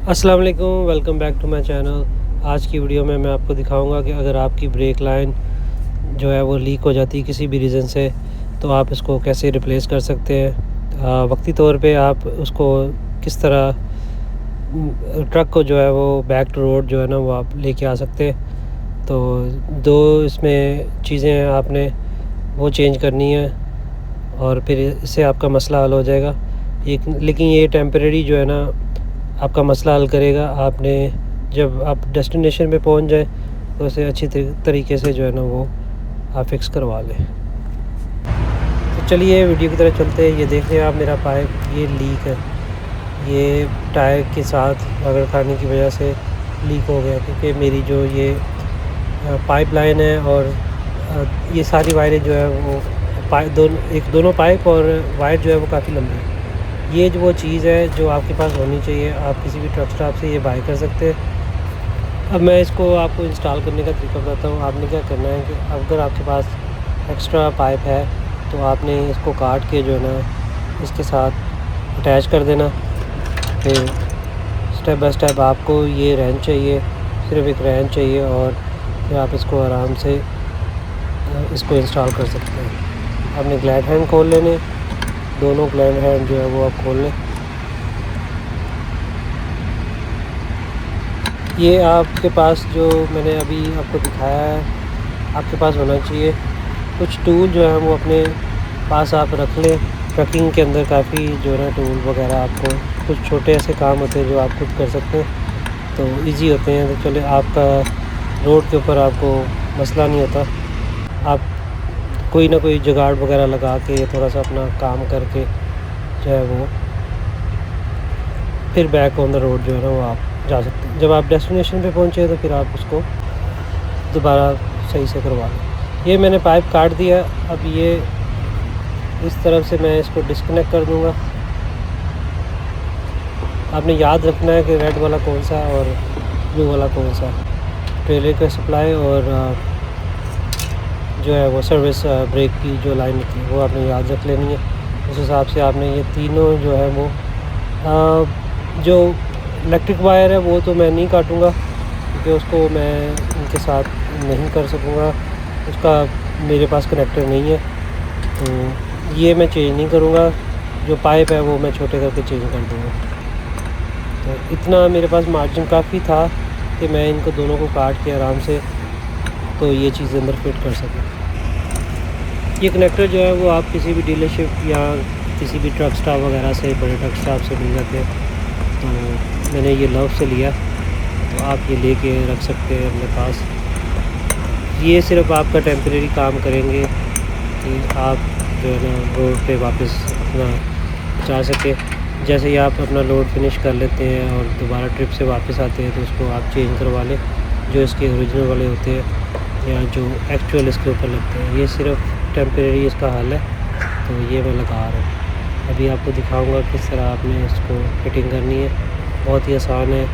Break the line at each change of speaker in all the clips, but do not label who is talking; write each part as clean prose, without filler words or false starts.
अस्सलाम वालेकुम, welcome back to my channel. आज की वीडियो में मैं आपको दिखाऊंगा कि अगर आपकी ब्रेक लाइन जो है वो लीक हो जाती है किसी भी रीज़न से, तो आप इसको कैसे रिप्लेस कर सकते हैं। वक्ती तौर पे आप उसको किस तरह ट्रक को जो है वो बैक टू रोड जो है ना वो आप लेके आ सकते हैं। तो दो इसमें चीज़ें आपने वो चेंज करनी है और फिर इससे आपका मसला हल हो जाएगा। लेकिन ये टेम्परेरी जो है ना आपका मसला हल करेगा। आपने जब आप डेस्टिनेशन पे पहुंच जाए तो उसे अच्छी तरीके से जो है ना वो आप फिक्स करवा लें। तो चलिए वीडियो की तरफ चलते हैं। ये देख रहे हैं आप, मेरा पाइप ये लीक है। ये टायर के साथ रगड़ खाने की वजह से लीक हो गया, क्योंकि मेरी जो ये पाइप लाइन है और ये सारी वायरें जो है वो दोनों पाइप और वायर जो है वो काफ़ी लंबी है। ये जो वो चीज़ है जो आपके पास होनी चाहिए, आप किसी भी ट्रक स्टॉप से ये बाय कर सकते हैं। अब मैं इसको आपको इंस्टॉल करने का तरीका बताता हूँ। आपने क्या करना है कि अगर आपके पास एक्स्ट्रा पाइप है तो आपने इसको काट के जो है ना इसके साथ अटैच कर देना। फिर स्टेप बाय स्टेप आपको ये रेंच चाहिए, सिर्फ एक रेंच चाहिए, और फिर आप इसको आराम से इसको इंस्टॉल कर सकते हैं। आपने ग्लैड हैंड खोल लेने, दोनों ग्लैड हैंड जो है वो आप खोल लें। ये आपके पास जो मैंने अभी आपको दिखाया है आपके पास होना चाहिए। कुछ टूल जो है वो अपने पास आप रख लें। ट्रकिंग के अंदर काफ़ी जो है ना टूल वगैरह आपको कुछ छोटे ऐसे काम होते हैं जो आप खुद कर सकते हैं, तो इजी होते हैं। तो चले आपका रोड के ऊपर आपको मसला नहीं होता। आप कोई ना कोई जुगाड़ वगैरह लगा के थोड़ा सा अपना काम करके जो है वो फिर बैक ऑन द रोड जो है ना वो आप जा सकते हैं। जब आप डेस्टिनेशन पे पहुँचे तो फिर आप उसको दोबारा सही से करवा लें। ये मैंने पाइप काट दिया। अब ये इस तरफ से मैं इसको डिस्कनेक्ट कर दूँगा। आपने याद रखना है कि रेड वाला कौन सा है और ब्लू वाला कौन सा है। ट्रेलर का सप्लाई और जो है वो सर्विस ब्रेक की जो लाइन होती है वो आपने याद रख लेनी है। उस हिसाब से आपने ये तीनों जो है वो जो इलेक्ट्रिक वायर है वो तो मैं नहीं काटूँगा, क्योंकि उसको मैं इनके साथ नहीं कर सकूँगा, उसका मेरे पास कनेक्टर नहीं है। तो ये मैं चेंज नहीं करूँगा। जो पाइप है वो मैं छोटे करके चेंज कर दूँगा। तो इतना मेरे पास मार्जिन काफ़ी था कि मैं इनको दोनों को काट के आराम से तो ये चीज़ अंदर फिट कर सकूँ। ये कनेक्टर जो है वो आप किसी भी डीलरशिप या किसी भी ट्रक स्टॉप वगैरह से, बड़े ट्रक स्टॉप से मिल जाते हैं। तो मैंने ये लव से लिया, तो आप ये लेके रख सकते हैं अपने पास। ये सिर्फ आपका टेम्परेरी काम करेंगे कि आप जो है ना रोड पे वापस अपना जा सके। जैसे ही आप अपना लोड फिनिश कर लेते हैं और दोबारा ट्रिप से वापस आते हैं तो उसको आप चेंज करवा लें, जो इसके ओरिजिनल वाले होते हैं या जो एक्चुअल इसके ऊपर लगते हैं। ये सिर्फ टेम्परेरी इसका हल है, तो ये मैं लगा रहा हूँ। अभी आपको दिखाऊंगा किस तरह आपने इसको फिटिंग करनी है। बहुत ही आसान है,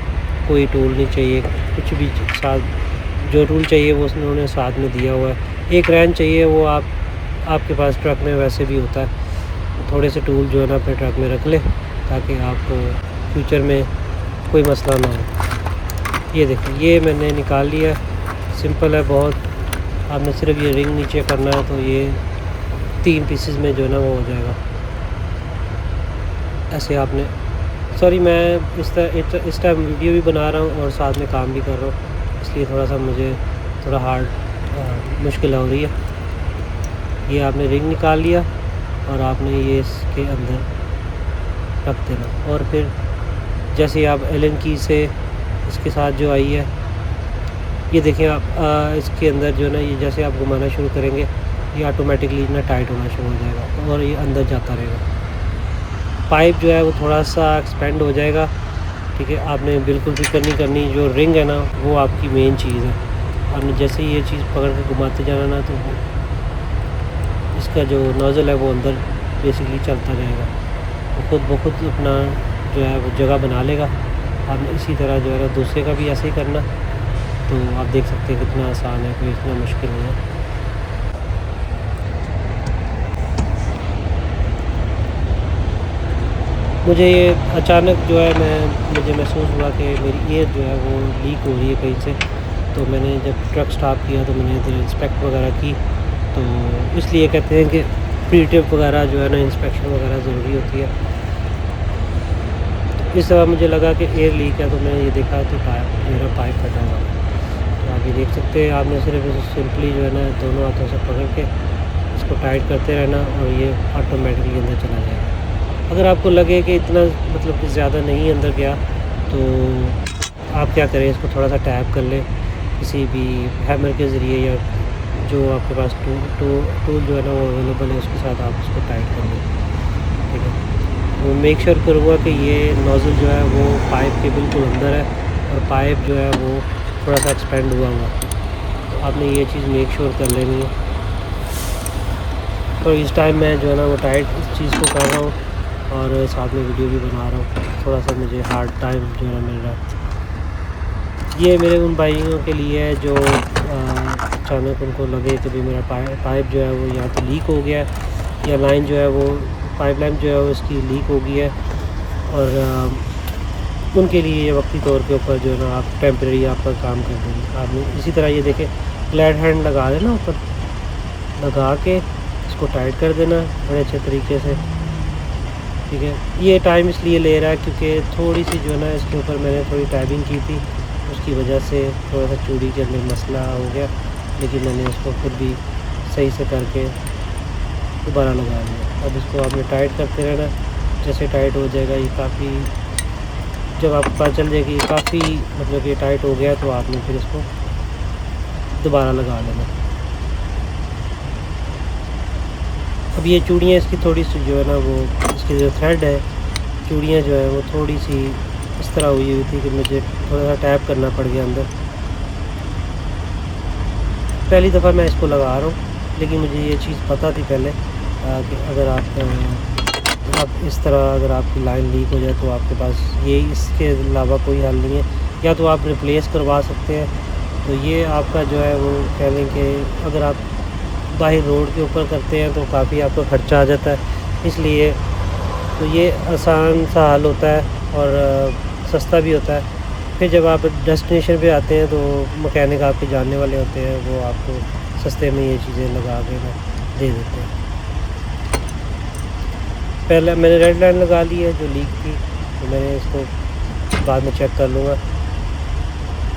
कोई टूल नहीं चाहिए, कुछ भी साथ जो टूल चाहिए वो उन्होंने साथ में दिया हुआ है। एक रेंच चाहिए, वो आपके पास ट्रक में वैसे भी होता है। थोड़े से टूल जो है ना अपने ट्रक में रख लें ताकि आपको फ्यूचर में कोई मसला ना हो। ये देखिए, ये मैंने निकाल लिया। सिंपल है बहुत। आपने सिर्फ ये रिंग नीचे करना है तो ये 3 पीसेस में जो है ना वो हो जाएगा। ऐसे आपने मैं इस टाइम वीडियो भी बना रहा हूँ और साथ में काम भी कर रहा हूँ, इसलिए थोड़ा सा मुझे थोड़ा मुश्किल हो रही है। ये आपने रिंग निकाल लिया और आपने ये इसके अंदर रख देना, और फिर जैसे ही आप एलन की से इसके साथ जो आई है, ये देखें आप इसके अंदर जो है ना ये जैसे आप घुमाना शुरू करेंगे ये ऑटोमेटिकली ना टाइट होना शुरू हो जाएगा और ये अंदर जाता रहेगा। पाइप जो है वो थोड़ा सा एक्सपेंड हो जाएगा, ठीक है। आपने बिल्कुल फिक्र नहीं करनी। जो रिंग है ना वो आपकी मेन चीज़ है। आपने जैसे ही ये चीज़ पकड़ के घुमाते जाना ना तो इसका जो नोज़ल है वो अंदर बेसिकली चलता जाएगा, वो खुद ब खुद अपना जो है वो जगह बना लेगा। आपने इसी तरह जो है ना दूसरे का भी ऐसे ही करना। तो आप देख सकते हैं कितना आसान है, कोई इतना मुश्किल नहीं है। मुझे ये अचानक जो है मुझे महसूस हुआ कि मेरी एयर जो है वो लीक हो रही है कहीं से। तो मैंने जब ट्रक स्टॉप किया तो मैंने इधर इंस्पेक्ट वगैरह की। तो इसलिए कहते हैं कि प्री ट्रिप वगैरह जो है ना इंस्पेक्शन वगैरह ज़रूरी होती है। तो इस दफ़ा मुझे लगा कि एयर लीक है, तो मैंने ये देखा तो मेरा पाइप फटा हुआ है। तो आप ये देख सकते हैं, आपने सिर्फ सिंपली जो है ना दोनों हाथों से पकड़ के इसको टाइट करते रहना और ये ऑटोमेटिकली अंदर चला जाएगा। अगर आपको लगे कि इतना मतलब कि ज़्यादा नहीं अंदर गया, तो आप क्या करें, इसको थोड़ा सा टैप कर लें किसी भी हैमर के ज़रिए, या जो आपके पास टूल जो है ना वो अवेलेबल है उसके साथ आप उसको टाइट कर लें। ठीक है, वो मेक श्योर करूँगा कि ये नोज़ल जो है वो पाइप के बिल्कुल अंदर है और पाइप जो है वो थोड़ा सा एक्सपेंड हुआ हुआ। तो आपने ये चीज़ मेक श्योर कर लेनी है। तो इस टाइम मैं जो है ना वो टाइट इस चीज़ को कर रहा हूँ और साथ में वीडियो भी बना रहा हूँ। थोड़ा सा मुझे हार्ड टाइम जो है मिल रहा है। ये मेरे उन भाइयों के लिए है जो अचानक उनको लगे कि भाई मेरा पाइप जो है वो या तो लीक हो गया है, या लाइन जो है वो पाइपलाइन जो है वो इसकी लीक हो गई है। और उनके लिए ये वक्ती तौर के ऊपर जो है ना आप टेम्परेरी आप पर काम कर देंगे। आपने इसी तरह ये देखें, फ्लैट हैंड लगा देना, ऊपर लगा के इसको टाइट कर देना बड़े अच्छे तरीके से। ठीक है, ये टाइम इसलिए ले रहा है क्योंकि थोड़ी सी जो है ना इसके ऊपर मैंने थोड़ी टाइपिंग की थी, उसकी वजह से थोड़ा सा चूड़ी के अंदर मसला हो गया, लेकिन मैंने उसको फिर भी सही से करके दोबारा लगा दिया। अब इसको आपने टाइट करते रहना, जैसे टाइट हो जाएगा ये काफ़ी, जब आपको पता चल जाएगी ये काफ़ी मतलब ये टाइट हो गया, तो आपने फिर इसको दोबारा लगा लेना। अब ये चूड़ियाँ इसकी थोड़ी सी जो है ना वो इसकी जो थ्रेड है, चूड़ियाँ जो है वो थोड़ी सी इस तरह हुई थी कि मुझे थोड़ा सा टैप करना पड़ गया अंदर। पहली दफ़ा मैं इसको लगा रहा हूँ, लेकिन मुझे ये चीज़ पता थी पहले कि अगर आप इस तरह अगर आपकी लाइन लीक हो जाए तो आपके पास ये इसके अलावा कोई हल नहीं है, या तो आप रिप्लेस करवा सकते हैं। तो ये आपका जो है वो कह लें कि अगर आप बाहर रोड के ऊपर करते हैं तो काफ़ी आपका ख़र्चा आ जाता है, इसलिए तो ये आसान सा हल होता है और सस्ता भी होता है। फिर जब आप डेस्टिनेशन पे आते हैं तो मैकेनिक आपके जानने वाले होते हैं, वो आपको सस्ते में ये चीज़ें लगा के ना दे देते हैं। पहले मैंने रेड लाइन लगा ली है जो लीक थी, तो मैंने इसको बाद में चेक कर लूँगा।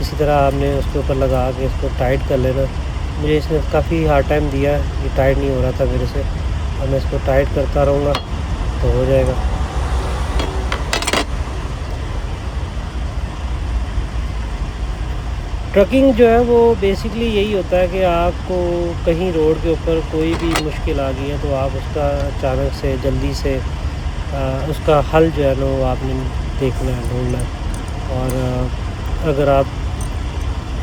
इसी तरह आपने उसके ऊपर लगा के इसको टाइट कर लेना। मुझे इसने काफ़ी हार्ड टाइम दिया, ये टाइट नहीं हो रहा था मेरे से। अब मैं इसको टाइट करता रहूँगा तो हो जाएगा। ट्रकिंग जो है वो बेसिकली यही होता है कि आपको कहीं रोड के ऊपर कोई भी मुश्किल आ गई है तो आप उसका अचानक से जल्दी से उसका हल जो है ना वो आपने देखना है, ढूंढना है। और अगर आप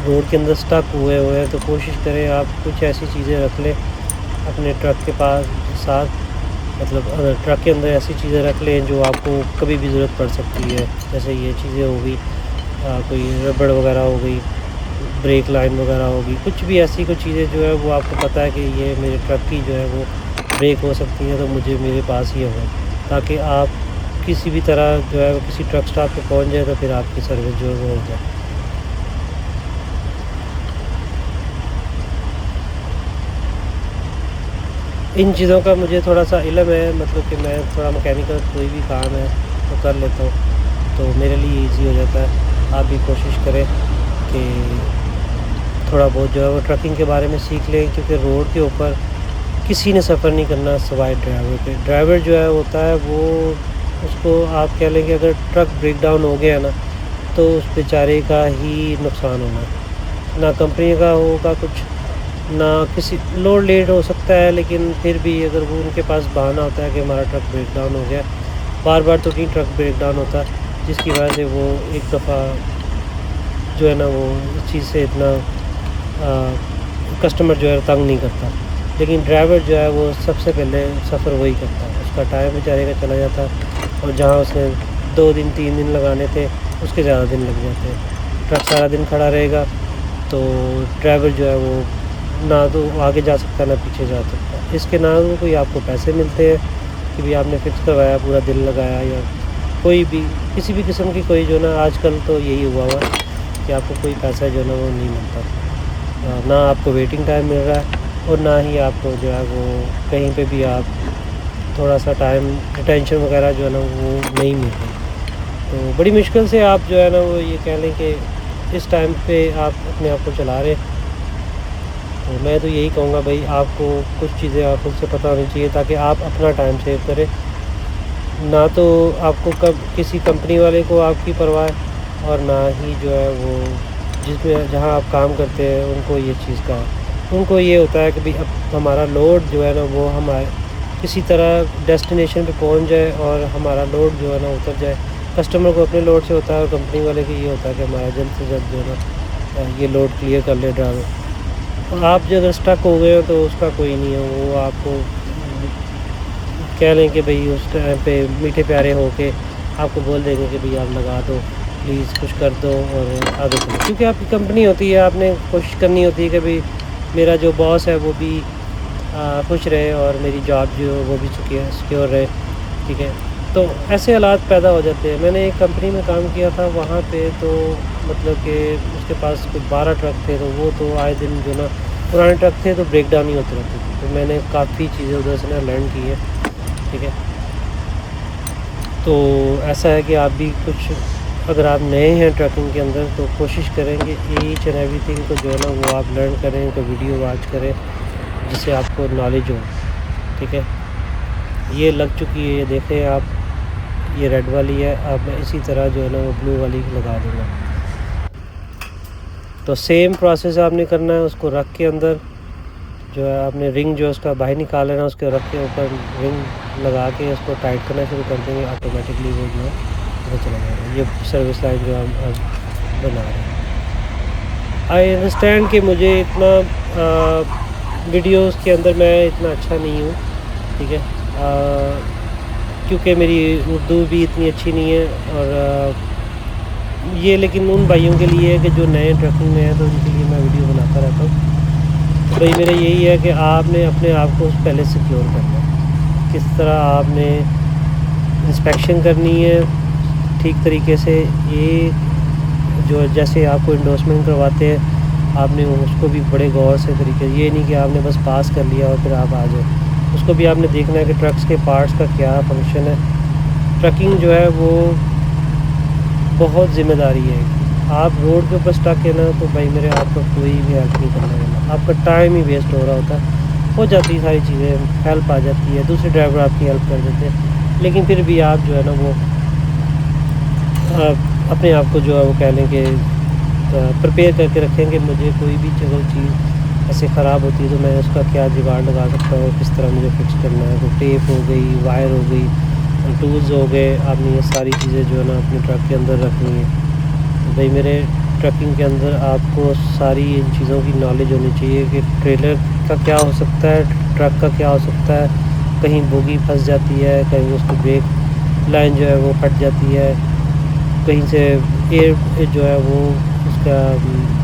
रोड के अंदर स्टक हुए हैं तो कोशिश करें आप कुछ ऐसी चीज़ें रख लें अपने ट्रक के पास साथ, मतलब अगर ट्रक के अंदर ऐसी चीज़ें रख लें जो आपको कभी भी ज़रूरत पड़ सकती है। जैसे ये चीज़ें हो गई, कोई रबड़ वगैरह हो गई, ब्रेक लाइन वगैरह होगी, कुछ भी ऐसी कुछ चीज़ें जो है वो आपको पता है कि ये मेरे ट्रक की जो है वो ब्रेक हो सकती है, तो मुझे मेरे पास ये हो, ताकि आप किसी भी तरह जो है किसी ट्रक स्टॉप पे पहुंच जाए तो फिर आपकी सर्विस जो है वो हो जाए। इन चीज़ों का मुझे थोड़ा सा इल्म है, मतलब कि मैं थोड़ा मैकेनिकल कोई भी काम है तो कर लेता हूँ, तो मेरे लिए ईजी हो जाता है। आप भी कोशिश करें कि थोड़ा बहुत जो है वो ट्रकिंग के बारे में सीख लें, क्योंकि रोड के ऊपर किसी ने सफ़र नहीं करना सिवाय ड्राइवर के। ड्राइवर जो है होता है वो, उसको आप कह लें कि अगर ट्रक ब्रेक डाउन हो गया ना तो उस बेचारे का ही नुकसान होना, ना कंपनी का होगा कुछ, ना किसी लोड लेट हो सकता है, लेकिन फिर भी अगर वो उनके पास बहाना होता है कि हमारा ट्रक ब्रेक डाउन हो गया, बार बार तो नहीं ट्रक ब्रेक डाउन होता, जिसकी वजह से वो एक दफ़ा जो है ना वो इस चीज़ से इतना कस्टमर जो है तंग नहीं करता। लेकिन ड्राइवर जो है वो सबसे पहले सफ़र वही करता है, उसका टाइम बेचारे का चला जाता है, और जहाँ उसने 2 दिन 3 दिन लगाने थे उसके ज़्यादा दिन लग जाते हैं। ट्रक सारा दिन खड़ा रहेगा तो ड्राइवर जो है वो ना तो आगे जा सकता ना पीछे जा सकता। इसके ना तो कोई आपको पैसे मिलते हैं कि भी आपने फिक्स करवाया, पूरा दिन लगाया, या कोई भी किसी भी किस्म की कोई जो ना आजकल तो यही हुआ हुआ है कि आपको कोई पैसा जो ना वो नहीं मिलता, ना आपको वेटिंग टाइम मिल रहा है और ना ही आपको जो है वो कहीं पे भी आप थोड़ा सा टाइम डिटेंशन वगैरह जो है ना वो नहीं मिल रही। तो बड़ी मुश्किल से आप जो है ना वो ये कह लें कि इस टाइम पे आप अपने आप को चला रहे। तो मैं तो यही कहूँगा भाई, आपको कुछ चीज़ें आप खुद से पता होनी चाहिए ताकि आप अपना टाइम सेव करें। ना तो आपको कब किसी कंपनी वाले को आपकी परवाह है और ना ही जो है वो जिसमें जहाँ आप काम करते हैं उनको ये चीज़ का उनको ये होता है कि भाई अब हमारा लोड जो है ना वो हमारे किसी तरह डेस्टिनेशन पे पहुंच जाए और हमारा लोड जो है ना उतर जाए। कस्टमर को अपने लोड से होता है और कंपनी वाले को ये होता है कि हमारा जल्द से जल्द जो है ना ये लोड क्लियर कर ले ड्राइवर। और आप जो अगर स्टक हो गए हो तो उसका कोई नहीं है, वो आपको कह लें कि भाई उस टाइम पे मीठे प्यारे हो के आपको बोल देंगे कि भाई आप लगा दो प्लीज़, कुछ कर दो और आगे चलो। क्योंकि आपकी कंपनी होती है, आपने कोशिश करनी होती है कि भाई मेरा जो बॉस है वो भी खुश रहे और मेरी जॉब जो वो भी सिक्योर रहे। ठीक है, तो ऐसे हालात पैदा हो जाते हैं। मैंने एक कंपनी में काम किया था, वहाँ पे तो मतलब कि उसके पास कुछ 12 ट्रक थे, तो वो तो आए दिन जो ना पुराने ट्रक थे तो ब्रेक डाउन ही होते रहते थे। तो मैंने काफ़ी चीज़ें उधर से ना लर्न की है। ठीक है, तो ऐसा है कि आप भी कुछ अगर आप नए हैं ट्रैकिंग के अंदर तो कोशिश करेंगे ईच एंड एवरीथिंग को जो है ना वो आप लर्न करें, तो वीडियो वॉच करें जिससे आपको नॉलेज हो। ठीक है, ये लग चुकी है, ये देखें आप, ये रेड वाली है। अब मैं इसी तरह जो है ना वो ब्लू वाली लगा दूँगा। तो सेम प्रोसेस आपने करना है। उसको रख के अंदर जो है आपने रिंग जो है उसका बाहर निकाल लेना, उसके रख के ऊपर रिंग लगा के उसको टाइट करना शुरू कर देंगे, ऑटोमेटिकली वो जो है वो चला जाएगा। ये सर्विस लाइन जो हम अब बना रहे हैं। आई अंडरस्टैंड कि मुझे इतना वीडियोस के अंदर मैं इतना अच्छा नहीं हूँ। ठीक है, क्योंकि मेरी उर्दू भी इतनी अच्छी नहीं है और ये लेकिन उन भाइयों के लिए है कि जो नए ट्रैकिंग में है तो उनके लिए मैं वीडियो बनाता रहता हूँ। भाई मेरा यही है कि आपने अपने आप को पहले सिक्योर करना है। किस तरह आपने इंस्पेक्शन करनी है ठीक तरीके से। ये जो जैसे आपको इंडोर्समेंट करवाते हैं आपने उसको भी बड़े गौर से तरीके, ये नहीं कि आपने बस पास कर लिया और फिर आप आ जाओ। उसको भी आपने देखना है कि ट्रक्स के पार्ट्स का क्या फंक्शन है। ट्रकिंग जो है वो बहुत ज़िम्मेदारी है। आप रोड के ऊपर स्टक है ना तो भाई मेरे आपका कोई भी हेल्प नहीं करने वाला, आपका टाइम ही वेस्ट हो रहा होता है। हो जाती सारी चीज़ें, हेल्प आ जाती है, दूसरे ड्राइवर आपकी हेल्प कर देते हैं, लेकिन फिर भी आप जो है ना वो अपने आप को जो है वो कह लें कि प्रिपेयर करके रखेंगे। मुझे कोई भी अगर चीज़ ऐसे ख़राब होती है तो मैं उसका क्या जुगाड़ लगा सकता हूँ, किस तरह मुझे फिक्स करना है। तो टेप हो गई, वायर हो गई, टूल्स हो गए, आपने ये सारी चीज़ें जो है ना अपने ट्रक के अंदर रखनी है। तो भाई मेरे ट्रकिंग के अंदर आपको सारी इन चीज़ों की नॉलेज होनी चाहिए कि ट्रेलर का क्या हो सकता है, ट्रक का क्या हो सकता है। कहीं बोगी फंस जाती है, कहीं उसकी ब्रेक लाइन जो है वो फट जाती है, कहीं से एयर जो है वो उसका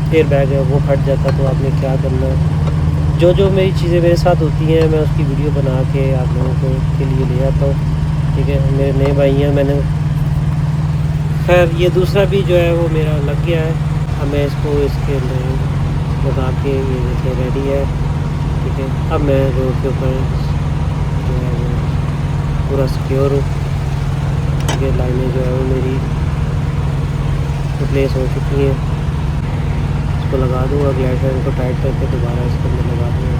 एयर बैग है वो फट जाता है, तो आपने क्या करना है। जो जो मेरी चीज़ें मेरे साथ होती हैं मैं उसकी वीडियो बना के आप लोगों को के लिए ले आता हूँ। ठीक है, मेरे नए भाई हैं, मैंने खैर ये दूसरा भी जो है वो मेरा लग गया है। अब मैं इसको इसके अंदर लगा के ये देखिए रेडी है। ठीक है, अब मैं रोड के ऊपर जो है वो पूरा सिक्योर हूँ। ठीक है, लाइनें जो है वो मेरी रिप्लेस हो चुकी हैं। इसको लगा दूँगा, ग्लाइडर को टाइट करके दोबारा इसके अंदर लगा दूँगा।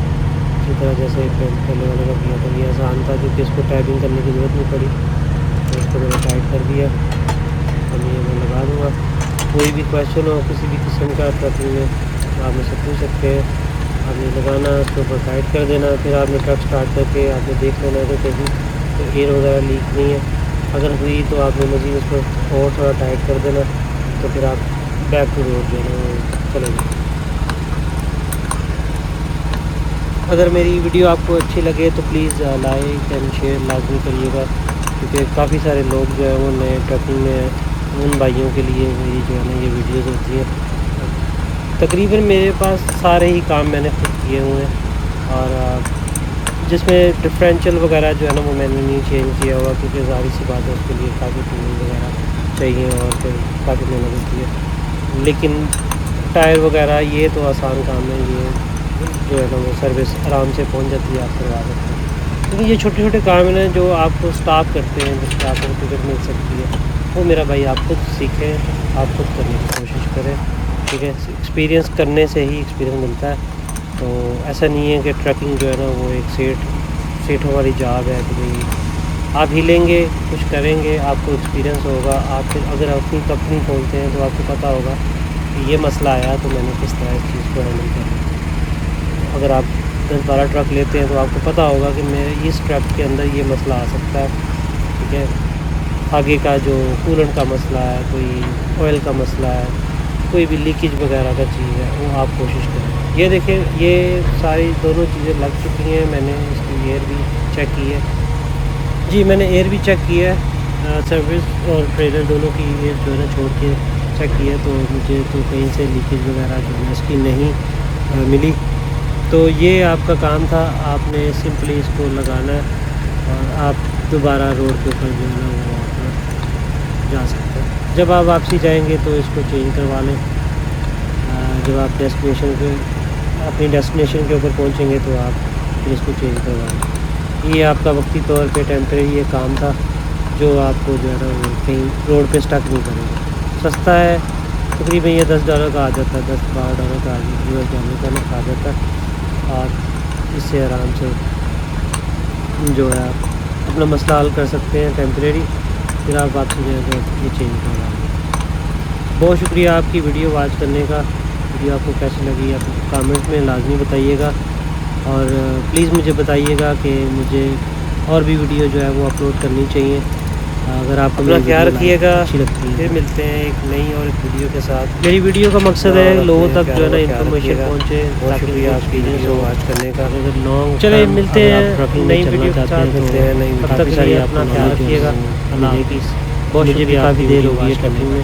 इसी तरह जैसे पहले वाले का किया था, ये आसान था क्योंकि इसको टाइपिंग करने की ज़रूरत नहीं पड़ी, तो इसको मैंने टाइट कर दिया। अब ये मैं लगा दूँगा। कोई भी क्वेश्चन हो किसी भी किस्म का ट्रकिंग में तो आप मुझसे पूछ सकते हैं। आपने लगाना, उसके ऊपर टाइट कर देना, फिर आपने ट्रक स्टार्ट करके आपने देख लेना कि कहीं तो एयर वगैरह लीक नहीं है। अगर हुई तो आपने मज़ीद उसको और थोड़ा टाइट कर देना, तो फिर आप बैक टू रोड जो है वो चलेंगे। अगर मेरी वीडियो आपको अच्छी लगे तो प्लीज़ लाइक एंड शेयर लाजमी करिएगा, क्योंकि काफ़ी सारे लोग जो है वो नए ट्रकिंग में हैं। उन भाइयों के लिए मेरी जो है ना ये वीडियोस होती हैं। तकरीबन मेरे पास सारे ही काम मैंने खुद किए हुए हैं और जिसमें डिफरेंशियल वगैरह जो है ना वो मैंने नहीं चेंज किया हुआ, क्योंकि ज़ाहिर सी बात है उसके लिए काफ़ी ट्यूनिंग वगैरह चाहिए और फिर काफ़ी मेहनत होती है। लेकिन टायर वगैरह ये तो आसान काम है, ये जो है ना वो सर्विस आराम से पहुंच जाती है, आप करवा सकते हैं। लेकिन ये छोटे छोटे काम हैं जो आपको स्टाफ करते हैं, जिससे आपको टिकट मिल सकती है, वो मेरा भाई आप खुद सीखें, आप खुद करने की कोशिश करें, ठीक है। एक्सपीरियंस करने से ही एक्सपीरियंस मिलता है। तो ऐसा नहीं है कि ट्रकिंग जो है ना वो एक सेठों वाली जॉब है कि भाई आप हिलेंगे कुछ करेंगे आपको एक्सपीरियंस होगा। आप फिर अगर अपनी कंपनी खोलते हैं तो आपको पता होगा कि ये मसला आया तो मैंने किस तरह इस चीज़ को हैंडल करना। अगर आप 10-12 ट्रक लेते हैं तो आपको पता होगा कि मेरे इस ट्रक के अंदर ये मसला आ सकता है, ठीक है। आगे का जो कूलेंट का मसला है, कोई ऑयल का मसला है, कोई भी लीकेज वगैरह का चीज़ है, वो आप कोशिश करें। ये देखें, ये सारी दोनों चीज़ें लग चुकी हैं। मैंने इसकी एयर भी चेक की है जी, मैंने एयर भी चेक की है, सर्विस और ट्रेलर दोनों की एयर जो है ना छोड़ के चेक की है। तो मुझे तो कहीं से लीकेज वगैरह जो है इसकी नहीं मिली। तो ये आपका काम था, आपने सिंपली इसको लगाना है और आप दोबारा रोड के ऊपर जो है ना वो अपना जा सकते हैं। जब आप वापसी जाएंगे तो इसको चेंज करवा लें। जब आप डेस्टिनेशन पे अपनी डेस्टिनेशन के ऊपर पहुंचेंगे तो आप फिर इसको चेंज करवा लें। ये आपका वक्ती तौर पे टेम्परेरी ये काम था जो आपको जो है ना वो कहीं रोड पे स्टक नहीं करेगा। सस्ता है, तकरीबन ये $10 का आ जाता है, $10-12 का $US का आ जाता है। और इससे आराम से जो है आप अपना मसला हल कर सकते हैं टेम्परेरी। फिर आप वापसी जो है तो ये चेंज करवा लें। बहुत शुक्रिया आपकी वीडियो वॉच करने का। वीडियो आपको कैसी लगी आप कमेंट में लाजमी बताइएगा और प्लीज़ मुझे बताइएगा कि मुझे और भी वीडियो जो है वो अपलोड करनी चाहिए। अगर आपको मेरा ख्याल रखिएगा, अच्छी लगती है। फिर मिलते हैं एक नई और एक वीडियो के साथ। मेरी वीडियो का मकसद है लोगों तक जो है ना इन्फॉर्मेशन पहुँचे। बहुत शुक्रिया आपकी वीडियो वॉच करने का। अगर लॉन्ग चले मिलते हैं नई वीडियो के साथ, मिलते हैं नई वीडियो। तब तक के लिए अपना ख्याल रखिएगा। अल्लाह हाफिज़। बहुत शुक्रिया, काफ़ी देर हो गई है ट्रैकिंग में।